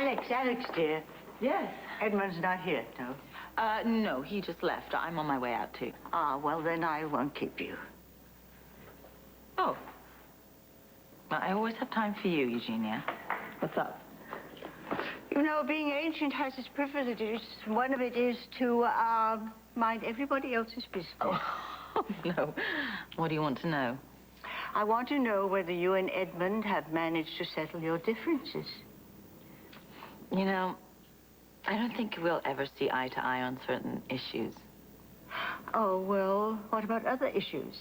Alex, dear. Yes. Edmund's not here, no? No, he just left. I'm on my way out, too. Ah, well, then I won't keep you. Oh. Well, I always have time for you, Eugenia. What's up? You know, being ancient has its privileges. One of it is to, mind everybody else's business. Oh, no. What do you want to know? I want to know whether you and Edmund have managed to settle your differences. You know, I don't think we'll ever see eye to eye on certain issues. Oh, well, what about other issues?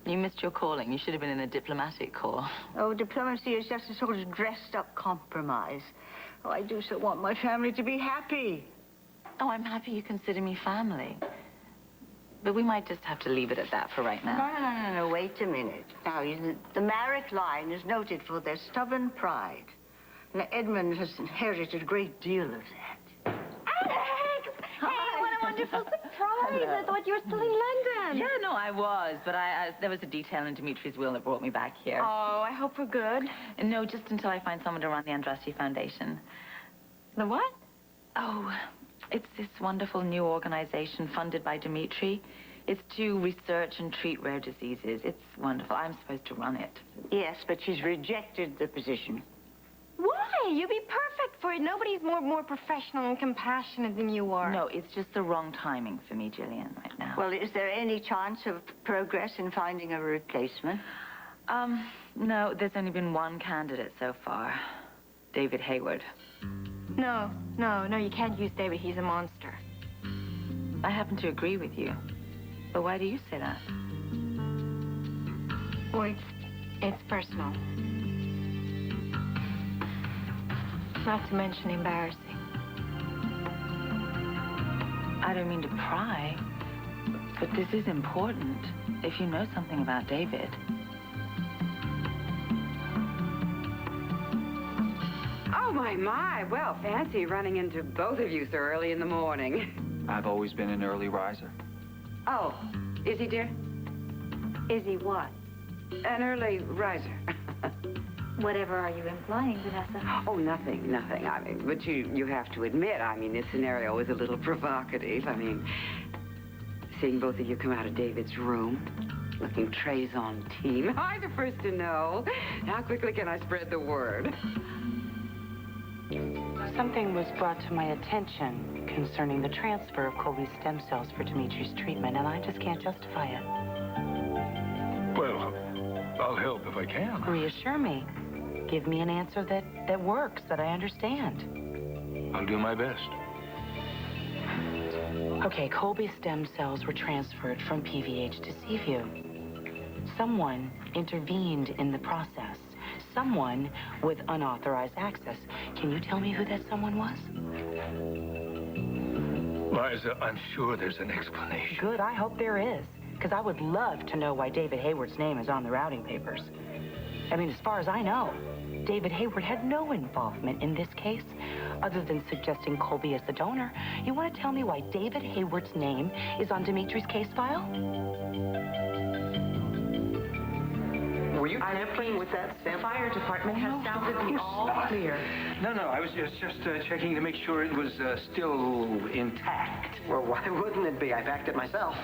You missed your calling. You should have been in a diplomatic corps. Oh, diplomacy is just a sort of dressed-up compromise. Oh, I do so want my family to be happy. Oh, I'm happy you consider me family. But we might just have to leave it at that for right now. No, wait a minute. Now, the Marek line is noted for their stubborn pride. Now, Edmund has inherited a great deal of that. Alex! Hey, what a wonderful surprise. I thought you were still in London. Yeah, no, I was. But there was a detail in Dimitri's will that brought me back here. Oh, I hope we're good. No, just until I find someone to run the Andrassy Foundation. The what? Oh, it's this wonderful new organization funded by Dimitri. It's to research and treat rare diseases. It's wonderful. I'm supposed to run it. Yes, but she's rejected the position. Why? You'd be perfect for it. Nobody's more professional and compassionate than you are. No, it's just the wrong timing for me, Gillian, right now. Well, is there any chance of progress in finding a replacement? No, there's only been one candidate so far. David Hayward. No, you can't use David. He's a monster. I happen to agree with you. But why do you say that? Well, it's personal. Not to mention embarrassing. I don't mean to pry, but this is important. If you know something about David. Oh, my. Well, fancy running into both of you so early in the morning. I've always been an early riser. Oh, is he, dear? Is he what? An early riser. Whatever are you implying, Vanessa? Oh, nothing. I mean, but you have to admit, this scenario is a little provocative. Seeing both of you come out of David's room, looking trays on team. I'm the first to know. How quickly can I spread the word? Something was brought to my attention concerning the transfer of Colby's stem cells for Dimitri's treatment, and I just can't justify it. Well, I'll help if I can. Reassure me. Give me an answer that works, that I understand. I'll do my best. Okay, Colby's stem cells were transferred from PVH to Seaview. Someone intervened in the process. Someone with unauthorized access. Can you tell me who that someone was? Liza, I'm sure there's an explanation. Good, I hope there is. Because I would love to know why David Hayward's name is on the routing papers. As far as I know, David Hayward had no involvement in this case, other than suggesting Colby as the donor. You want to tell me why David Hayward's name is on Dimitri's case file? Were you tampering with that sample? The fire department has sounded the all clear. No, I was just checking to make sure it was still intact. Well, why wouldn't it be? I packed it myself.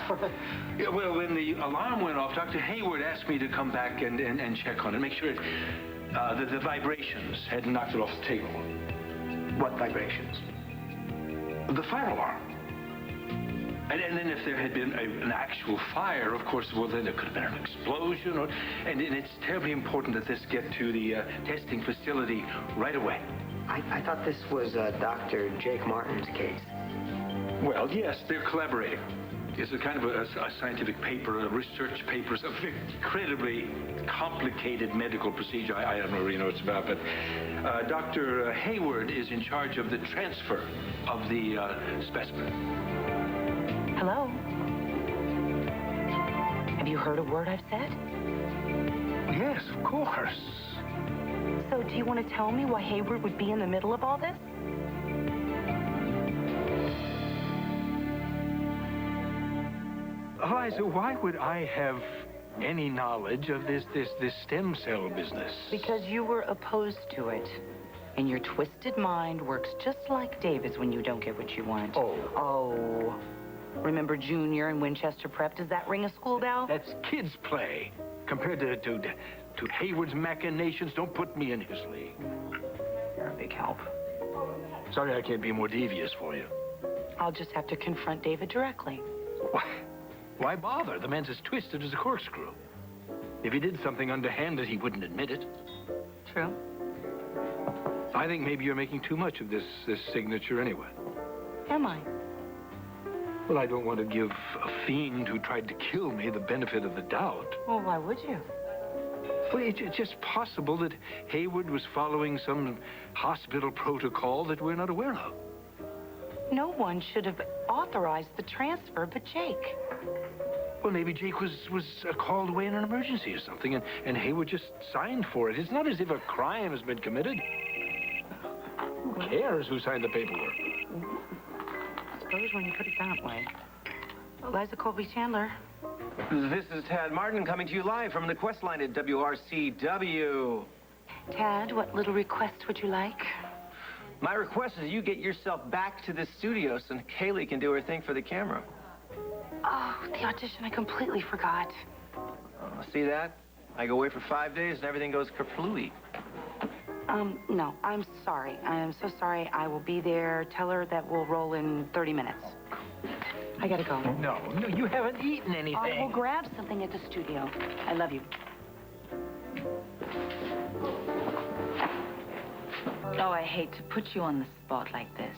Yeah, well, when the alarm went off, Dr. Hayward asked me to come back and check on it, make sure the vibrations hadn't knocked it off the table. What vibrations? The fire alarm. And then if there had been an actual fire, of course, well, then there could have been an explosion. And it's terribly important that this get to the testing facility right away. I thought this was Dr. Jake Martin's case. Well, yes, they're collaborating. It's a kind of a scientific paper, a research paper. It's an incredibly complicated medical procedure. I don't really know what it's about, but Dr. Hayward is in charge of the transfer of the specimen. Hello? Have you heard a word I've said? Yes, of course. So do you want to tell me why Hayward would be in the middle of all this? Liza, why would I have any knowledge of this stem cell business? Because you were opposed to it. And your twisted mind works just like David's when you don't get what you want. Oh. Remember Junior and Winchester Prep? Does that ring a school bell? That's kids' play. Compared to Hayward's machinations, don't put me in his league. You're a big help. Sorry I can't be more devious for you. I'll just have to confront David directly. Why bother? The man's as twisted as a corkscrew. If he did something underhanded, he wouldn't admit it. True. I think maybe you're making too much of this signature anyway. Am I? Well, I don't want to give a fiend who tried to kill me the benefit of the doubt. Well, why would you? Well, it's just possible that Hayward was following some hospital protocol that we're not aware of. No one should have authorized the transfer but Jake. Well, maybe Jake was called away in an emergency or something, and Hayward just signed for it. It's not as if a crime has been committed. Who cares who signed the paperwork? I suppose when you put it that way. Liza Colby-Chandler. This is Tad Martin coming to you live from the Quest line at WRCW. Tad, what little request would you like? My request is you get yourself back to the studio so Kaylee can do her thing for the camera. Oh, the audition, I completely forgot. See that? I go away for 5 days and everything goes kerplooey. No, I'm sorry. I am so sorry. I will be there. Tell her that we'll roll in 30 minutes. I gotta go. No, you haven't eaten anything. I will grab something at the studio. I love you. Oh, I hate to put you on the spot like this.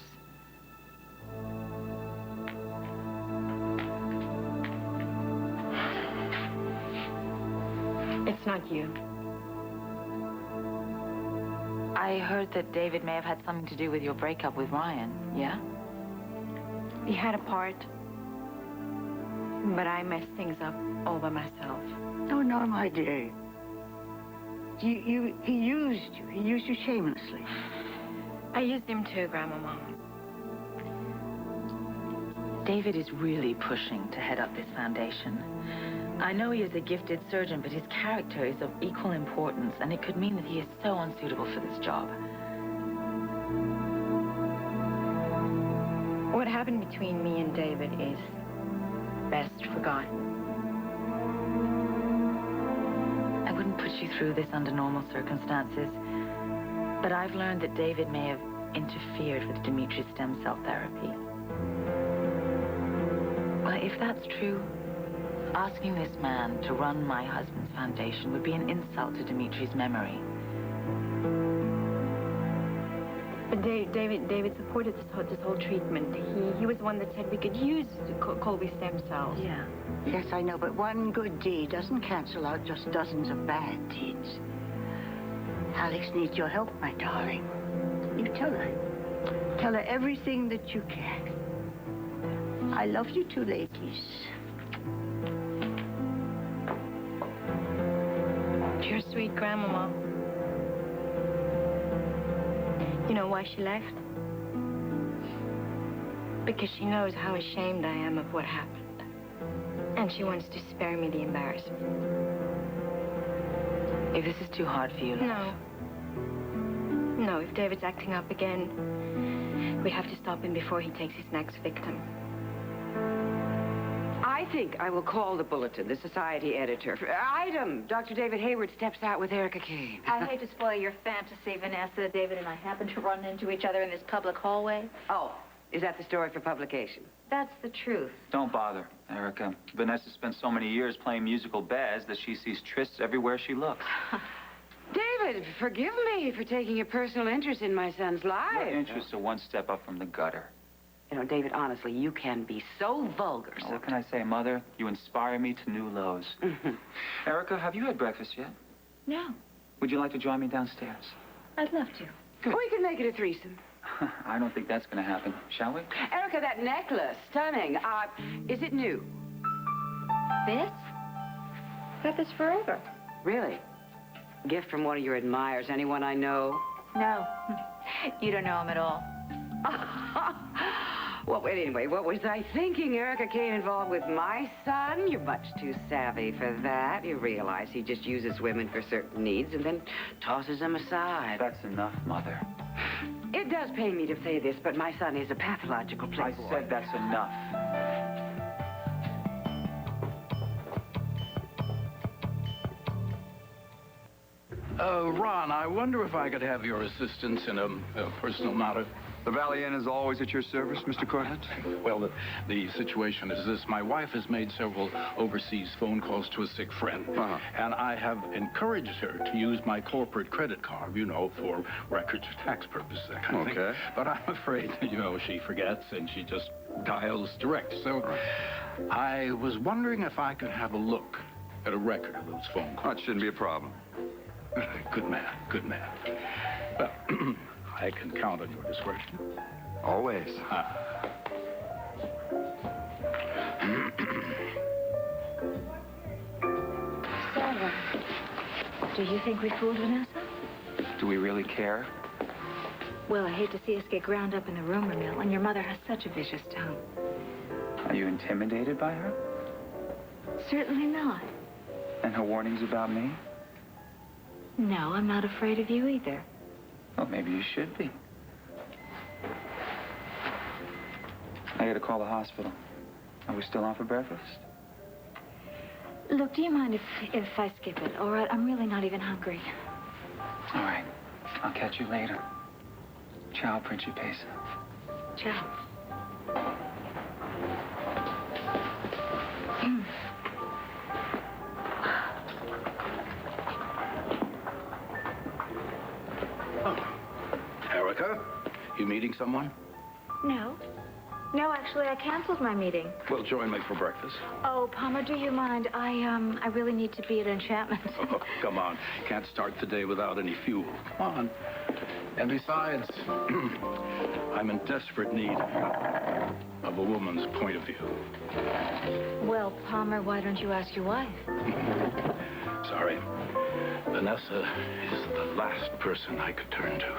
It's not you. I heard that David may have had something to do with your breakup with Ryan, yeah? We had a part, but I messed things up all by myself. No, my dear. He used you. He used you shamelessly. I used him too, Grandmama. David is really pushing to head up this foundation. I know he is a gifted surgeon, but his character is of equal importance, and it could mean that he is so unsuitable for this job. What happened between me and David is best forgotten. I wouldn't put you through this under normal circumstances, but I've learned that David may have interfered with Dimitri's stem cell therapy. Well, if that's true, asking this man to run my husband's foundation would be an insult to Dimitri's memory. But David supported this whole treatment. He was the one that said we could use Colby stem cells. Yeah. Yes, I know, but one good deed doesn't cancel out just dozens of bad deeds. Alex needs your help, my darling. You tell her. Tell her everything that you can. I love you two ladies. You're sweet, Grandmama. You know why she left? Because she knows how ashamed I am of what happened. And she wants to spare me the embarrassment. If this is too hard for you, love. No, if David's acting up again, we have to stop him before he takes his next victim. I think I will call the bulletin, the society editor. Item, Dr. David Hayward steps out with Erica Kane. I hate to spoil your fantasy, Vanessa. David and I happened to run into each other in this public hallway. Oh, is that the story for publication? That's the truth. Don't bother, Erica. Vanessa spent so many years playing musical beds that she sees trysts everywhere she looks. David, forgive me for taking a personal interest in my son's life. Your interests are one step up from the gutter. You know, David, honestly, you can be so vulgar. Oh, what can I say, Mother? You inspire me to new lows. Erica, have you had breakfast yet? No, Would you like to join me downstairs? I'd love to. Good. We can make it a threesome. I don't think that's going to happen, shall we? Erica, that necklace, stunning. Is it new? This? Got this forever. Really? Gift from one of your admirers, anyone I know? No, you don't know him at all. Well, anyway, what was I thinking? Erica came involved with my son? You're much too savvy for that. You realize he just uses women for certain needs and then tosses them aside. That's enough, Mother. It does pain me to say this, but my son is a pathological playboy. I said that's enough. Ron, I wonder if I could have your assistance in a personal matter. The Valley Inn is always at your service, Mr. Cornett? Well, the situation is this. My wife has made several overseas phone calls to a sick friend. And I have encouraged her to use my corporate credit card, you know, for records or tax purposes, that kind of thing. But I'm afraid, you know, she forgets and she just dials direct. So I was wondering if I could have a look at a record of those phone calls. That shouldn't be a problem. Good man, good man. Well, I can count on your discretion. Always. Do you think we fooled Vanessa? Do we really care? Well, I hate to see us get ground up in the rumor mill, and your mother has such a vicious tongue. Are you intimidated by her? Certainly not. And her warnings about me? No, I'm not afraid of you either. Well, maybe you should be. I gotta call the hospital. Are we still on for breakfast? Look, do you mind if I skip it? All right, I'm really not even hungry. All right. I'll catch you later. Ciao, Principessa. Ciao. Erica, you meeting someone? No. No, actually, I canceled my meeting. Well, join me for breakfast. Oh, Palmer, do you mind? I really need to be at Enchantment. Oh, come on. Can't start the day without any fuel. Come on. And besides, I'm in desperate need of a woman's point of view. Well, Palmer, why don't you ask your wife? Sorry. Vanessa is the last person I could turn to.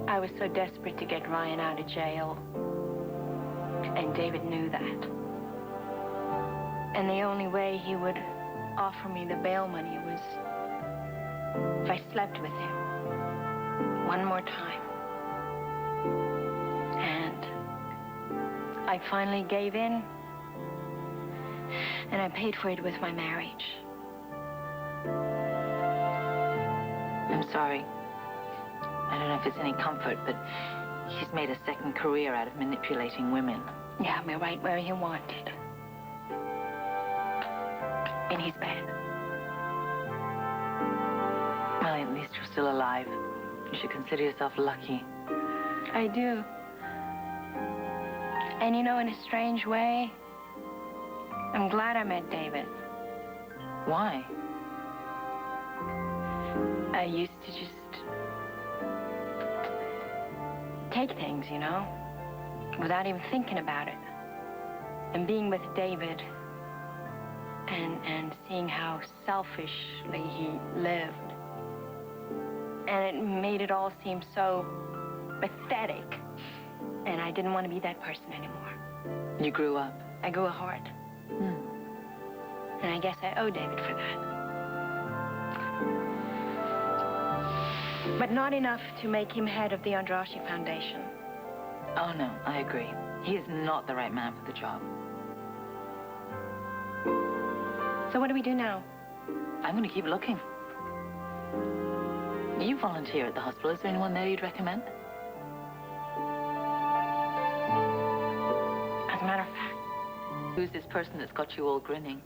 I was so desperate to get Ryan out of jail. And David knew that. And the only way he would offer me the bail money was if I slept with him one more time. And I finally gave in. And I paid for it with my marriage. I'm sorry. I don't know if it's any comfort, but he's made a second career out of manipulating women. Yeah, me right where he wanted. In his bed. Well, at least you're still alive. You should consider yourself lucky. I do. And you know, in a strange way, I'm glad I met David. Why? I used to just take things, you know, without even thinking about it. And being with David and seeing how selfishly he lived. And it made it all seem so pathetic. And I didn't want to be that person anymore. You grew up. I grew a heart. And I guess I owe David for that. But not enough to make him head of the Andrashi Foundation. Oh, no, I agree. He is not the right man for the job. So what do we do now? I'm going to keep looking. You volunteer at the hospital. Is there anyone there you'd recommend? As a matter of fact. Who's this person that's got you all grinning?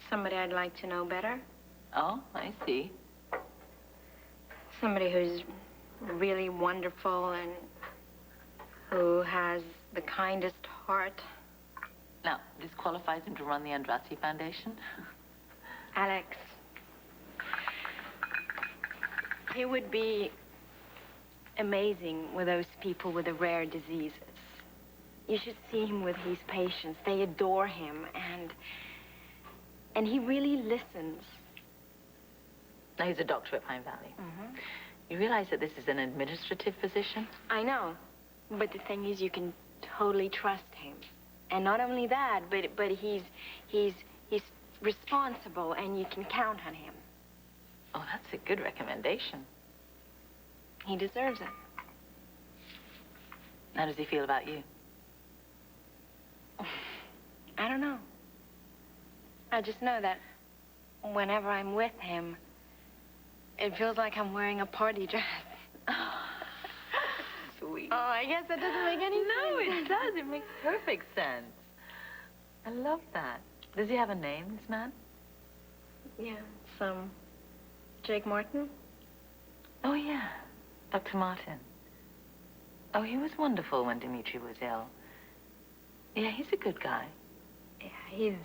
Somebody I'd like to know better. Oh, I see. Somebody who's really wonderful and who has the kindest heart. Now, this qualifies him to run the Andrashi Foundation? Alex. It would be amazing with those people with the rare diseases. You should see him with his patients. They adore him, and he really listens. Now, he's a doctor at Pine Valley. You realize that this is an administrative position? I know. But the thing is, you can totally trust him. And not only that, but he's responsible, and you can count on him. Oh, that's a good recommendation. He deserves it. How does he feel about you? I don't know. I just know that whenever I'm with him, it feels like I'm wearing a party dress. Sweet. Oh, I guess that doesn't make any sense. No, it does. It makes perfect sense. I love that. Does he have a name, this man? Yeah, Jake Martin. Oh, yeah. Dr. Martin. Oh, he was wonderful when Dimitri was ill. Yeah, he's a good guy. Yeah,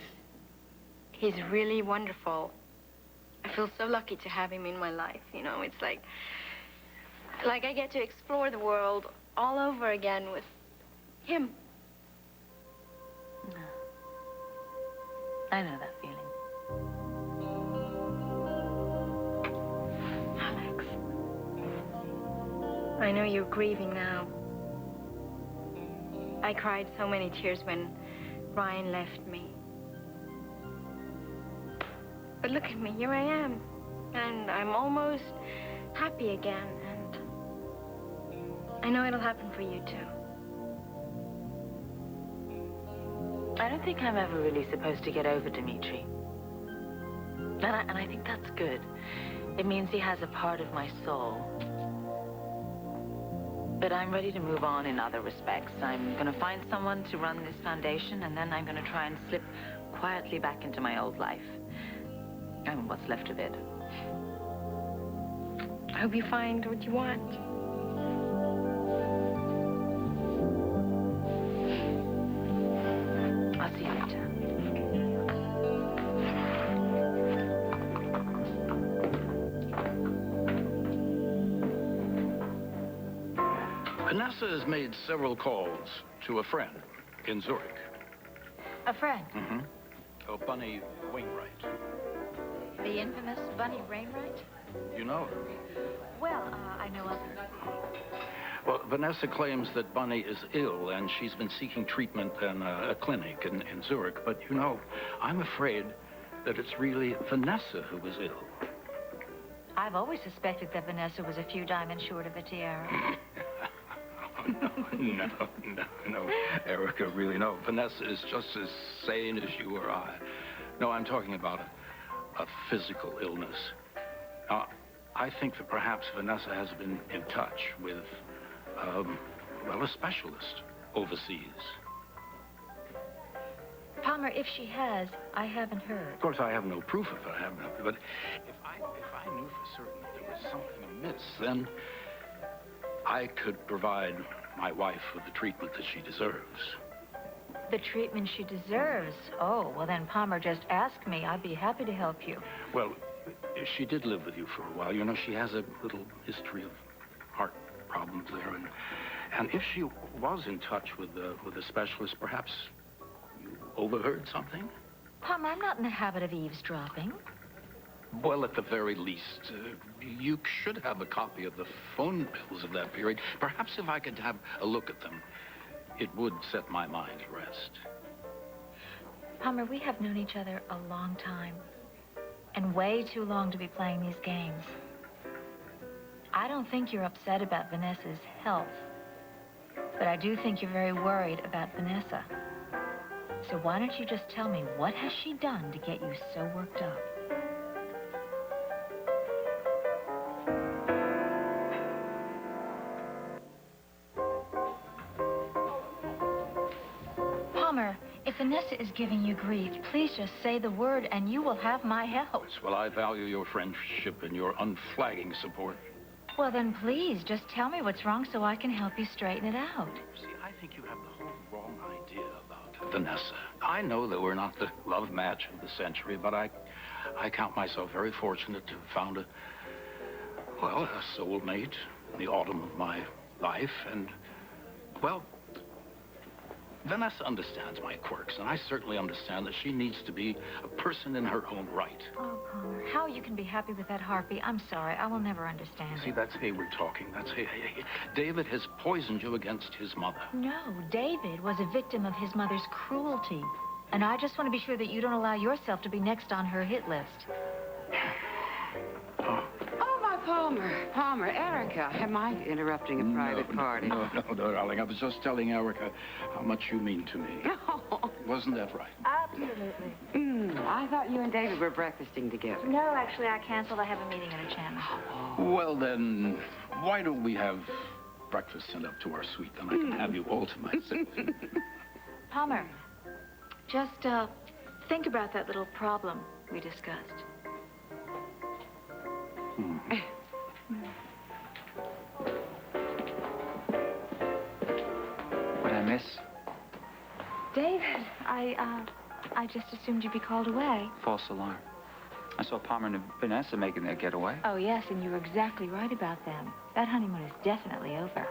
he's really wonderful. I feel so lucky to have him in my life, you know. It's like I get to explore the world all over again with him. No. I know that feeling. Alex, I know you're grieving now. I cried so many tears when Ryan left me. But look at me, here I am. And I'm almost happy again, and I know it'll happen for you, too. I don't think I'm ever really supposed to get over Dimitri. And I think that's good. It means he has a part of my soul. But I'm ready to move on in other respects. I'm going to find someone to run this foundation, and then I'm going to try and slip quietly back into my old life. And what's left of it. I hope you find what you want. I'll see you later. Vanessa has made several calls to a friend in Zurich. A friend? Mm-hmm. Oh, Bunny Wainwright. The infamous Bunny Wainwright? You know her? Well, I know of her. Well, Vanessa claims that Bunny is ill, and she's been seeking treatment in a clinic in Zurich. But, you know, I'm afraid that it's really Vanessa who is ill. I've always suspected that Vanessa was a few diamonds short of a tiara. No, Erica, really, no. Vanessa is just as sane as you or I. No, I'm talking about a physical illness. I think that perhaps Vanessa has been in touch with, well, a specialist overseas. Palmer, if she has, I haven't heard. Of course, I have no proof of it. I have no, but if I knew for certain that there was something amiss, then I could provide my wife with the treatment that she deserves. The treatment she deserves? Oh, well then, Palmer, just ask me. I'd be happy to help you. Well, she did live with you for a while. You know, she has a little history of heart problems there. And if she was in touch with a specialist, perhaps you overheard something? Palmer, I'm not in the habit of eavesdropping. Well, at the very least, you should have a copy of the phone bills of that period. Perhaps if I could have a look at them, it would set my mind at rest. Palmer, we have known each other a long time. And way too long to be playing these games. I don't think you're upset about Vanessa's health. But I do think you're very worried about Vanessa. So why don't you just tell me, what has she done to get you so worked up? Palmer, if Vanessa is giving you grief, please just say the word and you will have my help. Well, I value your friendship and your unflagging support. Well, then please, just tell me what's wrong so I can help you straighten it out. See, I think you have the whole wrong idea about Vanessa. I know that we're not the love match of the century, but I count myself very fortunate to have found a soulmate in the autumn of my life. And, well, Vanessa understands my quirks, and I certainly understand that she needs to be a person in her own right. Oh, Palmer, how you can be happy with that harpy, I'm sorry. I will never understand See, it. that's Hayward talking. That's David has poisoned you against his mother. No, David was a victim of his mother's cruelty. And I just want to be sure that you don't allow yourself to be next on her hit list. Palmer, Erica, am I interrupting a private party? No, darling. I was just telling Erica how much you mean to me. Wasn't that right? Absolutely. I thought you and David were breakfasting together. No, actually, I canceled. I have a meeting in a channel. Well, then, why don't we have breakfast sent up to our suite, then I can have you all to myself. Palmer, just think about that little problem we discussed. What'd I miss? David, I just assumed you'd be called away. False alarm. I saw Palmer and Vanessa making their getaway. Oh, yes, and you were exactly right about them. That honeymoon is definitely over.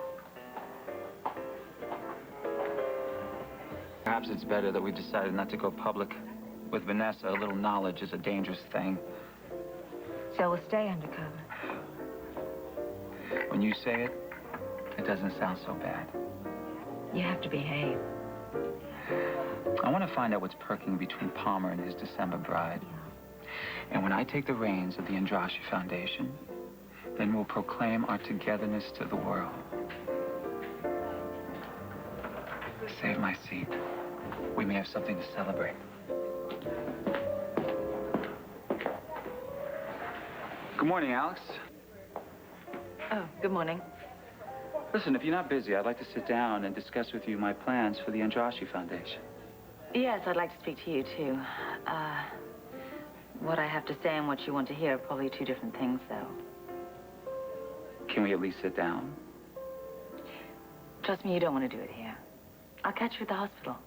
Perhaps it's better that we decided not to go public. With Vanessa, a little knowledge is a dangerous thing. So we'll stay undercover. When you say it, it doesn't sound so bad. You have to behave. I want to find out what's perking between Palmer and his December bride. And when I take the reins of the Andrashi Foundation, then we'll proclaim our togetherness to the world. Save my seat. We may have something to celebrate. Good morning, Alex. Oh, good morning. Listen, if you're not busy, I'd like to sit down and discuss with you my plans for the Andrashi Foundation. Yes, I'd like to speak to you, too. What I have to say and what you want to hear are probably two different things, though. Can we at least sit down? Trust me, you don't want to do it here. I'll catch you at the hospital.